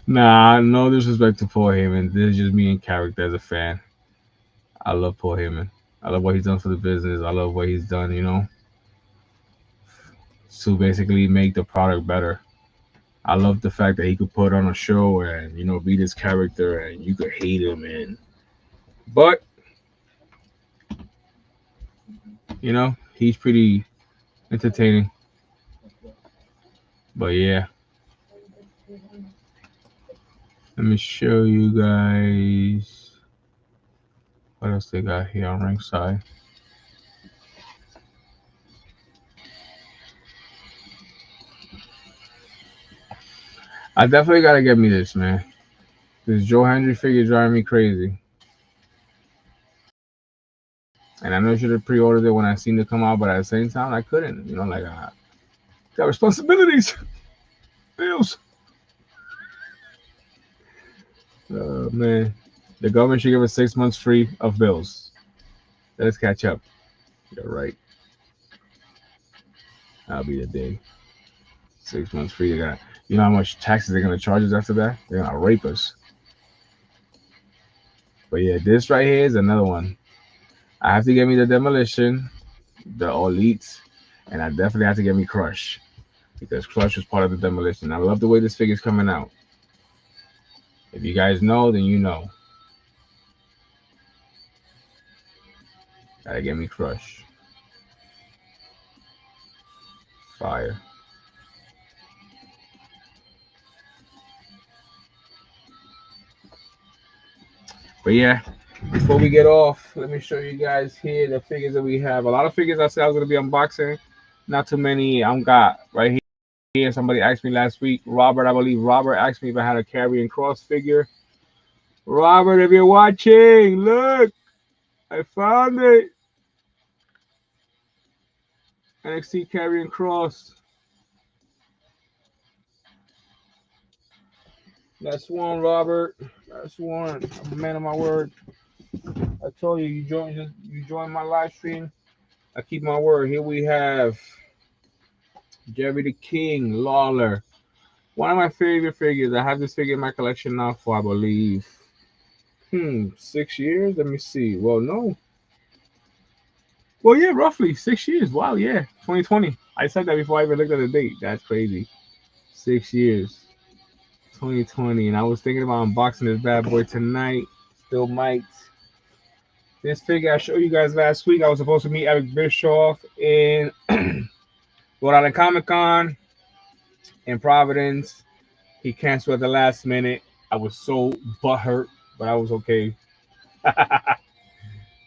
Nah, no disrespect to Paul Heyman. This is just me in character as a fan. I love Paul Heyman. I love what he's done for the business. I love what he's done, you know, to basically make the product better. I love the fact that he could put on a show and, you know, be this character and you could hate him but you know, he's pretty entertaining. But yeah. Let me show you guys what else they got here on ringside. I definitely gotta get me this, man. This Joe Hendry figure driving me crazy. And I know I should have pre-ordered it when I seen it come out, but at the same time, I couldn't. You know, like I got responsibilities, bills. Man, the government should give us 6 months free of bills. Let us catch up. You're right. That'll be the day. 6 months free. They got, you know how much taxes they're gonna charge us after that? They're gonna rape us. But yeah, this right here is another one. I have to get me the Demolition, the Elite, and I definitely have to get me Crush because Crush was part of the Demolition. I love the way this figure's coming out. If you guys know, then you know. Gotta get me Crush. Fire. But yeah, before we get off, let me show you guys here the figures that we have. A lot of figures I said I was gonna be unboxing. Not too many. I'm got right here. Somebody asked me last week. Robert, I believe Robert asked me if I had a Karrion Kross figure. Robert, if you're watching, look, I found it. NXT Karrion Kross. That's one, Robert. That's one. I'm a man of my word. I told you, you join my live stream. I keep my word. Here we have Jerry the King Lawler. One of my favorite figures. I have this figure in my collection now for, I believe, 6 years. Let me see. Well, no. Well, yeah, roughly 6 years. Wow, yeah, 2020. I said that before I even looked at the date. That's crazy. 6 years. 2020, and I was thinking about unboxing this bad boy tonight. Still might. This figure I showed you guys last week. I was supposed to meet Eric Bischoff in Rhode Island Comic Con. in Providence. He canceled at the last minute. I was so butthurt, but I was okay.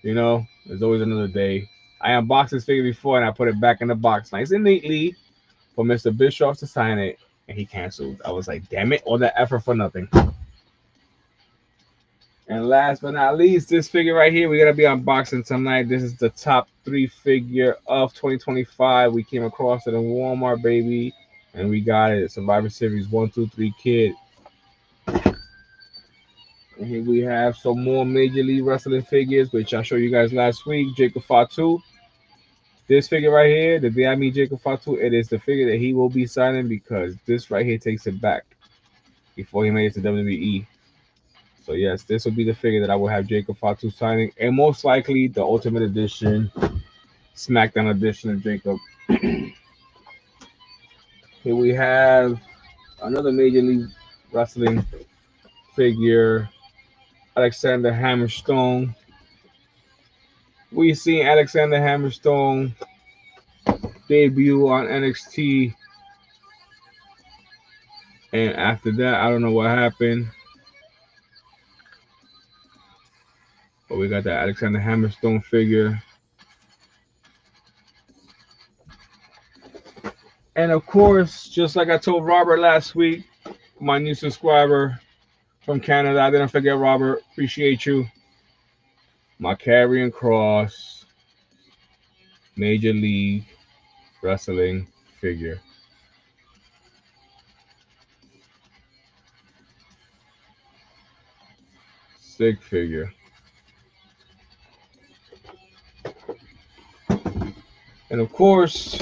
You know, there's always another day. I unboxed this figure before and I put it back in the box nice and neatly for Mr. Bischoff to sign it, and he canceled. I was like, damn it, all that effort for nothing. And last but not least, this figure right here, we're going to be unboxing tonight. This is the top 3 figure of 2025. We came across it in Walmart, baby, and we got it. Survivor Series 1, 2, 3 kid. And here we have some more Major League Wrestling figures, which I showed you guys last week. Jacob Fatu. This figure right here, the day I meet Jacob Fatu, it is the figure that he will be signing because this right here takes it back before he made it to WWE. So yes, this will be the figure that I will have Jacob Fatu signing, and most likely the Ultimate Edition, SmackDown Edition of Jacob. Here we have another Major League Wrestling figure, Alexander Hammerstone. We seen Alexander Hammerstone debut on NXT, and after that, I don't know what happened. But we got that Alexander Hammerstone figure. And of course, just like I told Robert last week, my new subscriber from Canada, I didn't forget Robert. Appreciate you. My Karrion Kross Major League Wrestling figure. Sick figure. And of course,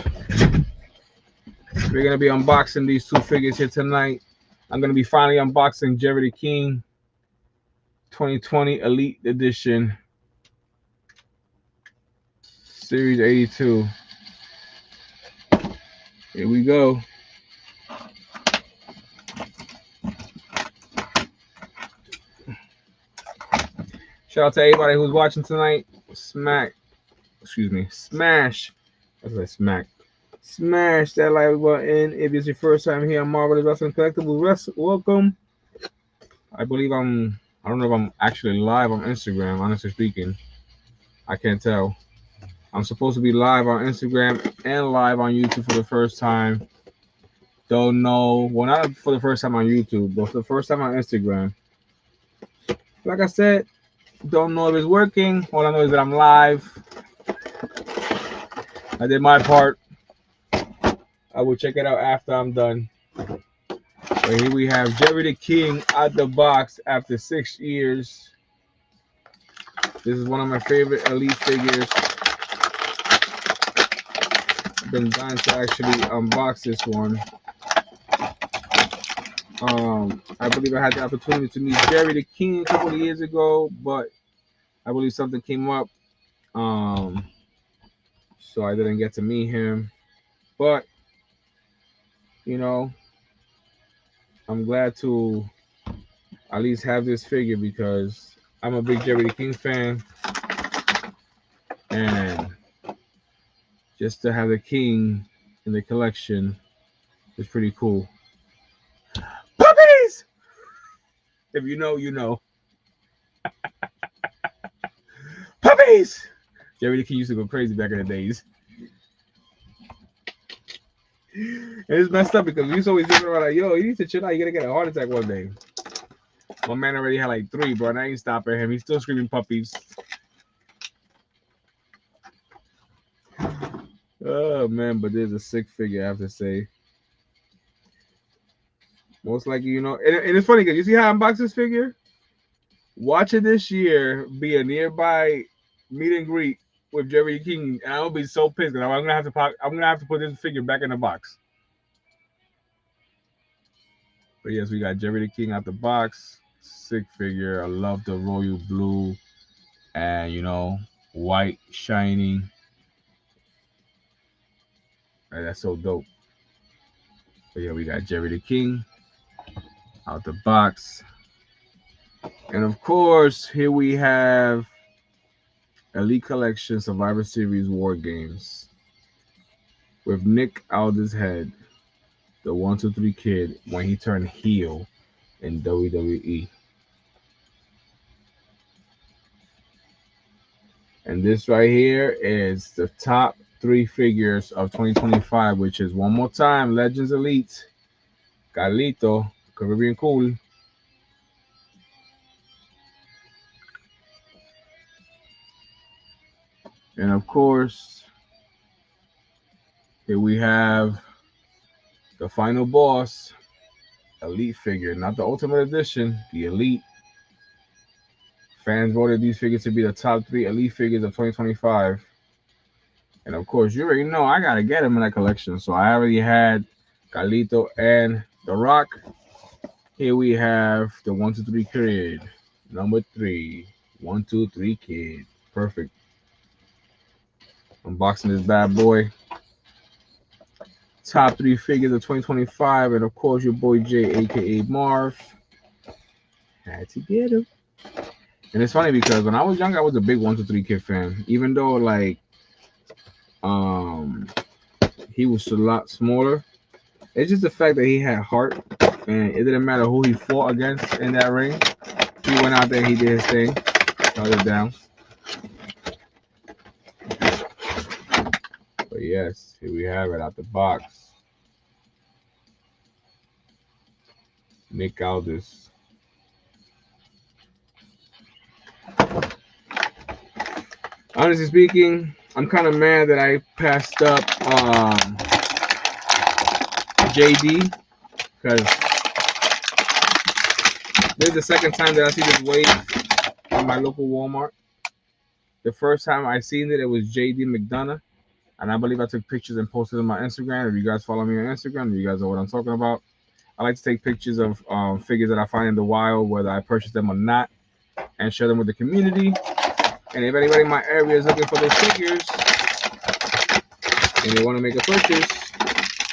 we're going to be unboxing these 2 figures here tonight. I'm going to be finally unboxing Jerry the King 2020 Elite Edition Series 82. Here we go. Shout out to everybody who's watching tonight. Smash. That's like smack. Smash that like button if it's your first time here on Marvelous Wrestling Collectibles. Welcome. I don't know if I'm actually live on Instagram, honestly speaking. I can't tell. I'm supposed to be live on Instagram and live on YouTube for the first time. Don't know. Well, not for the first time on YouTube, but for the first time on Instagram. Like I said, don't know if it's working. All I know is that I'm live. I did my part. I will check it out after I'm done. So here we have Jerry the King out the box after 6 years. This is one of my favorite Elite figures. I've been dying to actually unbox this one. I believe I had the opportunity to meet Jerry the King a couple of years ago, but I believe something came up. So I didn't get to meet him. But, you know, I'm glad to at least have this figure because I'm a big Jerry the King fan. And just to have the King in the collection is pretty cool. Puppies! If you know, you know. Puppies! Jerry the King used to go crazy back in the days. And it's messed up because we used to always joking around like, yo, you need to chill out. You're going to get a heart attack one day. My man already had like 3, bro, and I ain't stopping him. He's still screaming puppies. Oh, man, but there's a sick figure, I have to say. Most likely, you know. And it's funny because you see how I unbox this figure? Watch it this year be a nearby meet and greet with Jerry King, and I'll be so pissed because I'm gonna have to put this figure back in the box. But yes, we got Jerry the King out the box. Sick figure. I love the royal blue and white shining. Right, that's so dope. But yeah, we got Jerry the King out the box. And of course, here we have Elite Collection Survivor Series War Games with Nick Aldis head. the 1-2-3 Kid when he turned heel in WWE. And this right here is the top 3 figures of 2025, which is one more time Legends Elite, Carlito, Caribbean Cool. And of course, here we have the final boss, Elite figure, not the Ultimate Edition, the Elite. Fans voted these figures to be the top 3 Elite figures of 2025. And of course, you already know I gotta get them in that collection. So I already had Carlito and The Rock. Here we have the 1-2-3 Kid, number 3, 1-2-3 Kid. Perfect. Unboxing this bad boy. Top 3 figures of 2025, and of course your boy Jay, aka Marv, had to get him. And it's funny because when I was young, I was a big 1-2-3 Kid fan. Even though like he was a lot smaller. It's just the fact that he had heart, and it didn't matter who he fought against in that ring. He went out there, he did his thing, held it down. But yes, here we have it out the box. Nick Aldis. Honestly speaking, I'm kind of mad that I passed up JD, because this is the second time that I see this wave in my local Walmart. The first time I seen it, it was JD McDonough, and I believe I took pictures and posted on my Instagram. If you guys follow me on Instagram, you guys know what I'm talking about. I like to take pictures of figures that I find in the wild, whether I purchase them or not, and share them with the community. And if anybody in my area is looking for those figures and they want to make a purchase,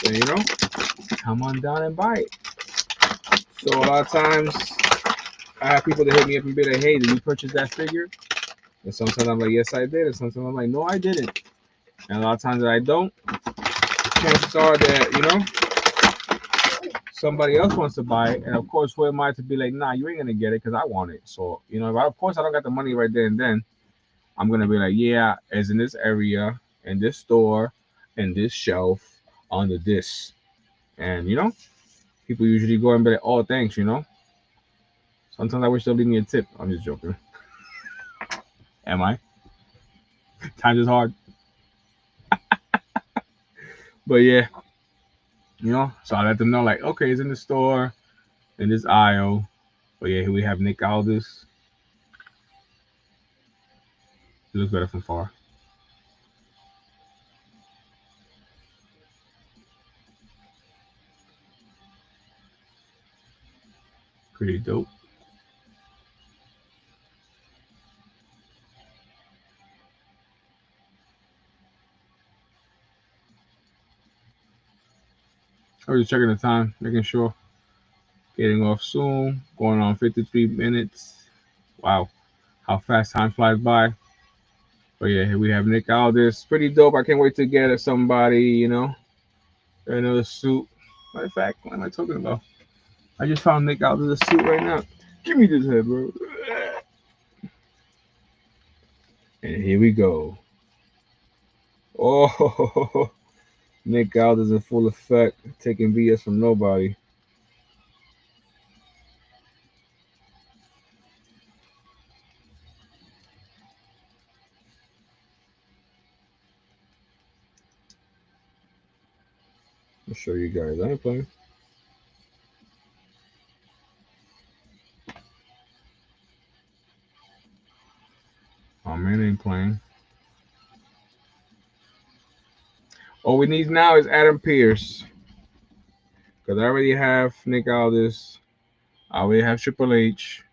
then you know, come on down and buy it. So a lot of times I have people that hit me up and be like, hey, did you purchase that figure? And sometimes I'm like, yes, I did. And sometimes I'm like, no, I didn't. And a lot of times that I don't, chances are that, you know, somebody else wants to buy it. And of course, who am I to be like, nah, you ain't going to get it because I want it. So, you know, of course I don't got the money right there and then, I'm going to be like, yeah, it's in this area, in this store, in this shelf, under this. And, you know, people usually go and be like, oh, thanks, you know. Sometimes I wish they'll leave me a tip. I'm just joking. Am I? Times is hard. But yeah, you know, so I let them know, like, okay, it's in the store, in this aisle. But yeah, here we have Nick Aldis. He looks better from far. Pretty dope. I was just checking the time, making sure. Getting off soon. Going on 53 minutes. Wow, how fast time flies by. But yeah, here we have Nick Aldis. Pretty dope. I can't wait to get somebody, you know, another suit. Matter of fact, what am I talking about? I just found Nick Aldis a suit right now. Give me this head, bro. And here we go. Oh, Nick Aldis in full effect, taking BS from nobody. I'll show you guys. I ain't playing. Oh man, ain't playing. All we need now is Adam Pearce. Because I already have Nick Aldis. I already have Triple H.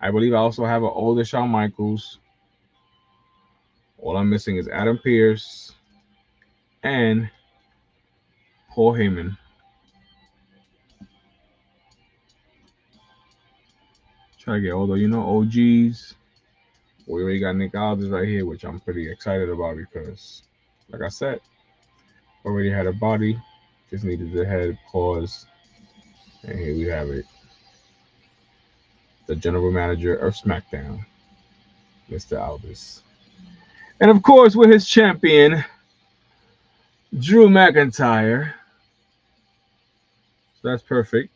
I believe I also have an older Shawn Michaels. All I'm missing is Adam Pearce and Paul Heyman. Try to get older, you know, OGs. We already got Nick Aldis right here, which I'm pretty excited about because, like I said, already had a body. Just needed to head pause. And here we have it. The general manager of SmackDown, Mr. Albus. And of course, with his champion, Drew McIntyre. So that's perfect.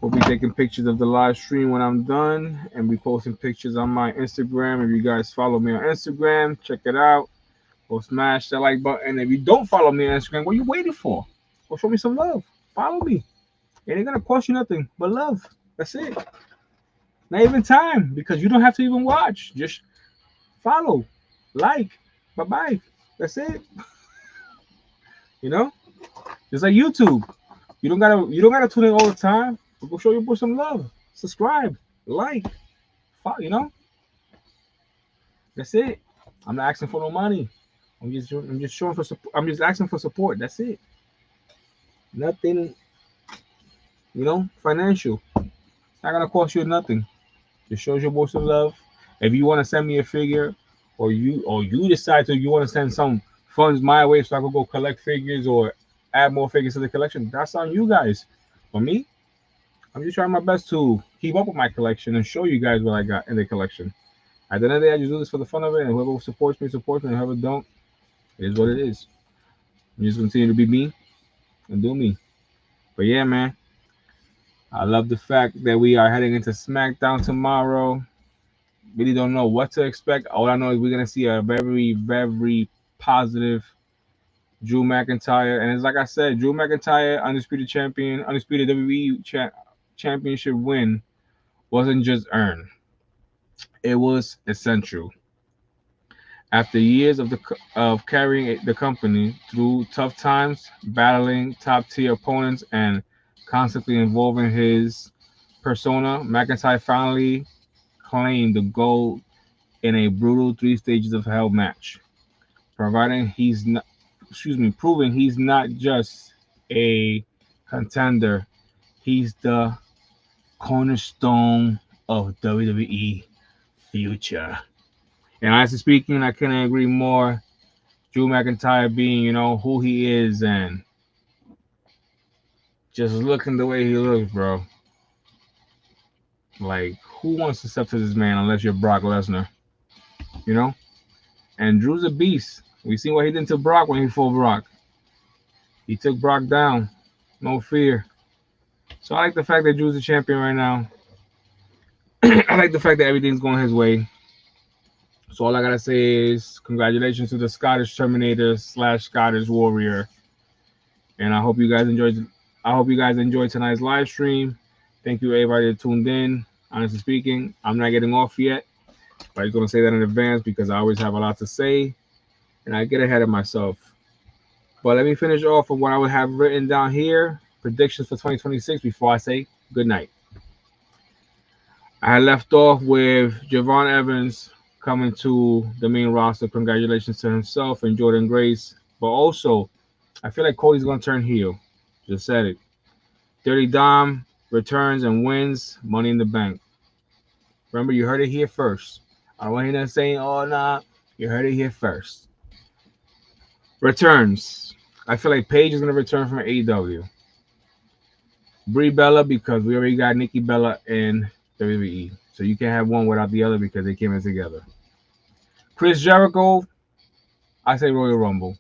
We'll be taking pictures of the live stream when I'm done, and be posting pictures on my Instagram. If you guys follow me on Instagram, check it out. Go smash that like button. If you don't follow me on Instagram, what are you waiting for? Go show me some love. Follow me. It ain't gonna cost you nothing but love. That's it. Not even time, because you don't have to even watch. Just follow, like, bye-bye. That's it. You know? Just like YouTube. You don't gotta tune in all the time. But go show your boy some love. Subscribe, like, follow, you know? That's it. I'm not asking for no money. I'm just showing for support. I'm just asking for support. That's it. Nothing, financial. It's not gonna cost you nothing. Just shows your boy some love. If you want to send me a figure, or you decide you want to send some funds my way so I can go collect figures or add more figures to the collection, that's on you guys. For me, I'm just trying my best to keep up with my collection and show you guys what I got in the collection. At the end of the day, I just do this for the fun of it, and whoever supports me, and whoever don't, it is what it is. I'm just continue to be me and do me. But yeah, man, I love the fact that we are heading into SmackDown tomorrow. Really don't know what to expect. All I know is we're gonna see a very, very positive Drew McIntyre, and it's like I said, Drew McIntyre, undisputed champion, undisputed WWE championship win wasn't just earned; it was essential. After years of carrying the company through tough times, battling top tier opponents, and constantly involving his persona, McIntyre finally claimed the gold in a brutal 3 stages of hell match, proving he's not just a contender, he's the cornerstone of WWE future. And honestly speaking, I couldn't agree more. Drew McIntyre being, who he is, and just looking the way he looks, bro. Like, who wants to step to this man unless you're Brock Lesnar? You know? And Drew's a beast. We seen what he did to Brock when he fought Brock. He took Brock down. No fear. So I like the fact that Drew's the champion right now. I like the fact that everything's going his way. So all I gotta say is congratulations to the Scottish Terminator / Scottish Warrior. And I hope you guys enjoyed tonight's live stream. Thank you everybody that tuned in. Honestly speaking, I'm not getting off yet. But I was gonna say that in advance because I always have a lot to say and I get ahead of myself. But let me finish off with what I would have written down here. Predictions for 2026 before I say good night. I left off with Javon Evans coming to the main roster. Congratulations to himself and Jordan Grace. But also, I feel like Cody's going to turn heel. Just said it. Dirty Dom returns and wins Money in the Bank. Remember, you heard it here first. I don't want to hear that saying, oh, nah. You heard it here first. Returns. I feel like Paige is going to return from AEW. Brie Bella, because we already got Nikki Bella in WWE. So you can't have one without the other because they came in together. Chris Jericho, I say Royal Rumble.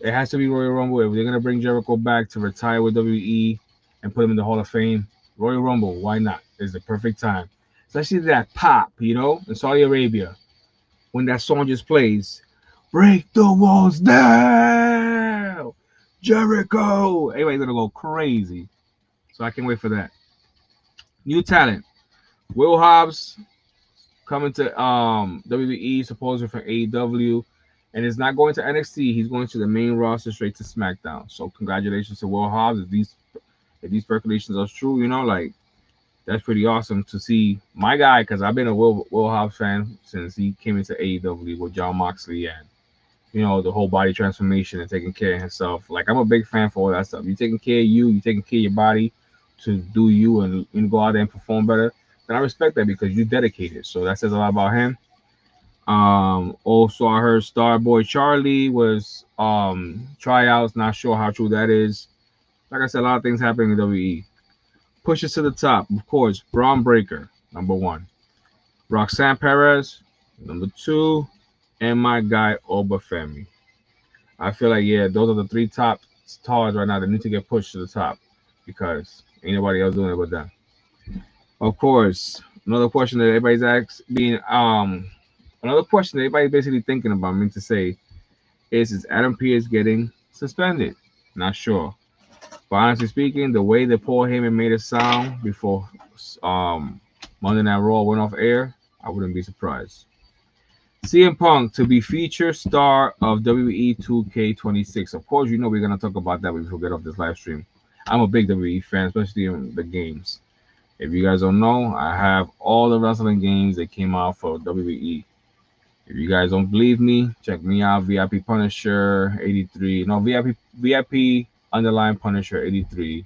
It has to be Royal Rumble. If they're going to bring Jericho back to retire with WWE and put him in the Hall of Fame, Royal Rumble, why not? It's the perfect time. Especially that pop, in Saudi Arabia. When that song just plays, break the walls down, Jericho. Everybody's going to go crazy. So I can't wait for that. New talent. Will Hobbs coming to WWE, supposedly from AEW, and is not going to NXT. He's going to the main roster straight to SmackDown. So congratulations to Will Hobbs. If these speculations are true, that's pretty awesome to see my guy, because I've been a Will Hobbs fan since he came into AEW with Jon Moxley and the whole body transformation and taking care of himself. Like, I'm a big fan for all that stuff. You taking care of you taking care of your body to do you and go out there and perform better. Then I respect that because you dedicated. So that says a lot about him. Also I heard Starboy Charlie was tryouts. Not sure how true that is. Like I said, a lot of things happening in WWE. Pushes to the top, of course. Braun Breaker, number 1. Roxanne Perez, number 2, and my guy Obafemi. I feel like those are the 3 top stars right now that need to get pushed to the top because ain't nobody else doing it but them. Of course, another question that everybody's another question that everybody's basically thinking about. I mean to say is Adam Pearce getting suspended? Not sure. But honestly speaking, the way that Paul Heyman made it sound before Monday Night Raw went off air, I wouldn't be surprised. CM Punk to be featured star of WWE 2K26. Of course, we're going to talk about that before we get off this live stream. I'm a big WWE fan, especially in the games. If you guys don't know, I have all the wrestling games that came out for WWE. If you guys don't believe me, check me out. VIP Punisher 83. No, VIP underline Punisher 83.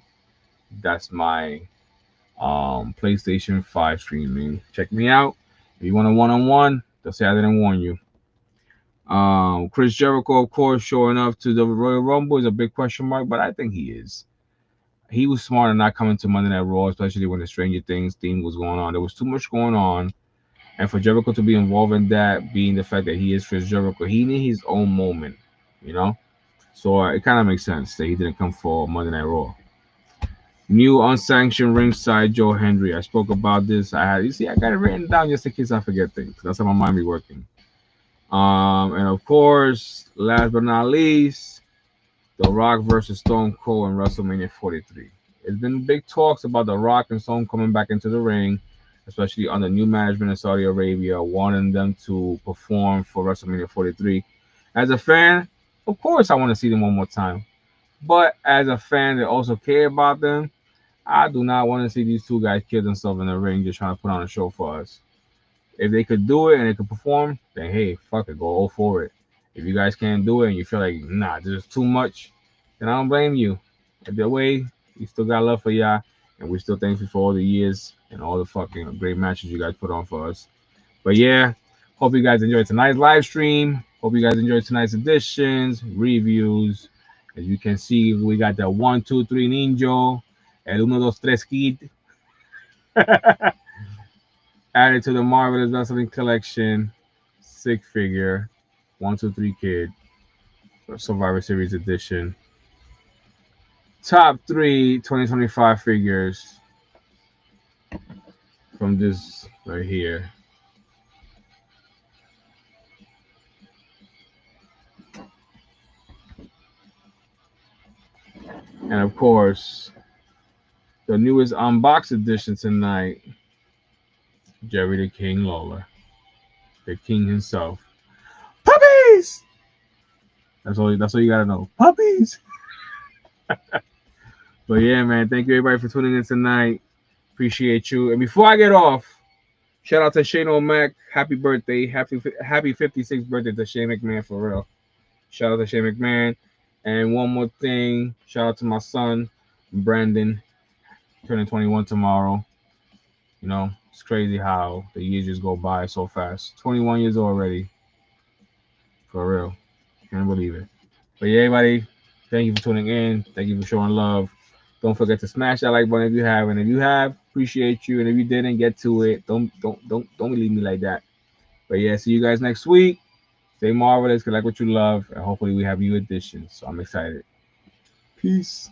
That's my PlayStation 5 streaming. Check me out. If you want a one-on-one, they'll say I didn't warn you. Chris Jericho, of course, showing up to the Royal Rumble is a big question mark, but I think he is. He was smart in not coming to Monday Night Raw, especially when the Stranger Things theme was going on. There was too much going on. And for Jericho to be involved in that, being the fact that he is Chris Jericho, he needs his own moment, So it kind of makes sense that he didn't come for Monday Night Raw. New unsanctioned ringside Joe Hendry. I spoke about this. I got it written down just in case I forget things. That's how my mind be working. And of course, last but not least, The Rock versus Stone Cold in WrestleMania 43. It's been big talks about The Rock and Stone coming back into the ring, especially under new management in Saudi Arabia, wanting them to perform for WrestleMania 43. As a fan, of course, I want to see them one more time. But as a fan that also care about them, I do not want to see these 2 guys kill themselves in the ring just trying to put on a show for us. If they could do it and they could perform, then hey, fuck it, go all for it. If you guys can't do it and you feel like, nah, this is too much, then I don't blame you. Either way, we still got love for y'all, and we still thankful for all the years and all the fucking great matches you guys put on for us. But hope you guys enjoyed tonight's live stream. Hope you guys enjoyed tonight's editions, reviews. As you can see, we got the 1, 2, 3 Ninja, el 1, 2, 3 Kid. Added to the Marvelous Wrestling Collection 6-figure 1, 2, 3 Kid Survivor Series edition. Top 3 2025 figures from this right here. And of course, the newest unboxed edition tonight, Jerry the King Lawler, the king himself. Puppies! That's all you gotta know. Puppies! But man, thank you everybody for tuning in tonight. Appreciate you. And before I get off, shout out to Shane O'Mac. Happy birthday. Happy 56th birthday to Shane McMahon for real. Shout out to Shane McMahon. And one more thing, shout out to my son, Brandon, turning 21 tomorrow. It's crazy how the years just go by so fast. 21 years old already. For real. Can't believe it. But everybody, thank you for tuning in. Thank you for showing love. Don't forget to smash that like button if you have. And if you have, appreciate you. And if you didn't get to it, don't leave me like that. But see you guys next week. Stay marvelous, collect what you love, and hopefully we have new additions. So I'm excited. Peace.